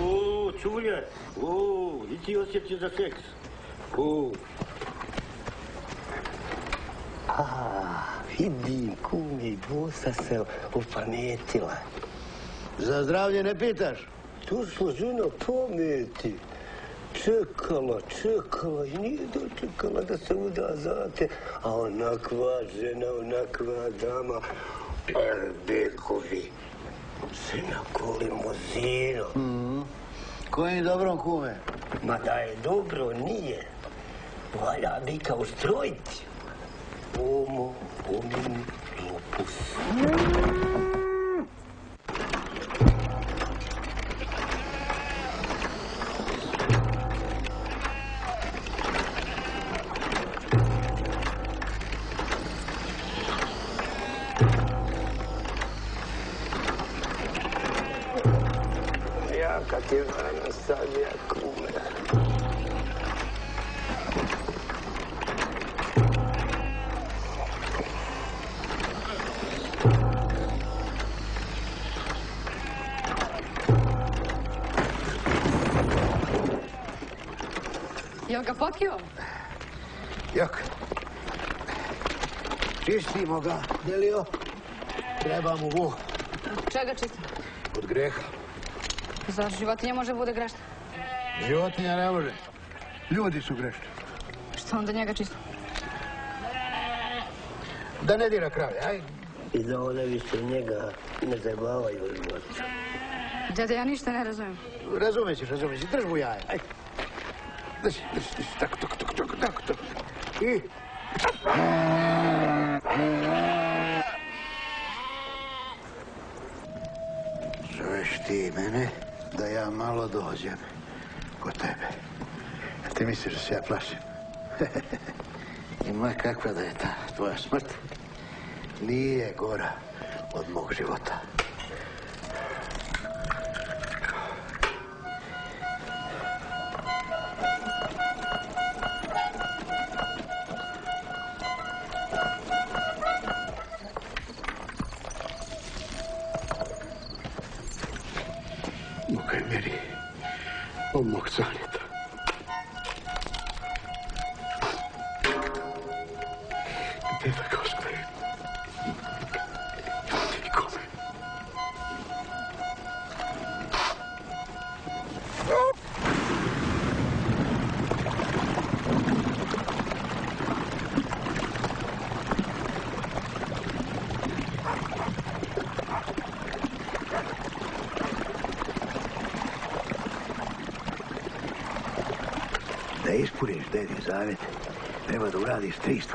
O, Čulja, i ti osjećaš za seks. Vidim, kume, i bosa se opametila. Za zdravlje ne pitaš? Došla žena pameti. Čekala i nije dočekala da se uda za te. A onakva žena, onakva dama, Erbekovi, se nakoli limuzinu. Kojim dobrom, kume? Ma da je dobro, nije. Valja bika ustrojiti. Homo homini lupus. Jaka ti vana sad, ja kume. Jel ga potkio? Jak? Čistimo ga, Delio. Treba mu vuh. Čega čistimo? Od greha. Zar životinja može bude grešna? Životinja ne može. Ljudi su grešni. Što onda njega čistimo? Da ne dira krave, aj. I da one više njega ne zabavaju od života. Dede, ja ništa ne razumijem. Razumećeš. Drž mu jaje, aj. Drži. Tako. I... Zoveš ti mene da ja malo dođem kod tebe. A ti misliš da se ja plašim? I moja kakva da je ta tvoja smrt nije gora od mog života. Mogaj meni od mog zanjeta. Gdje da ga ostavim? I kome? Da ispuniš dedi zavjet, treba da uradiš 3 stvari.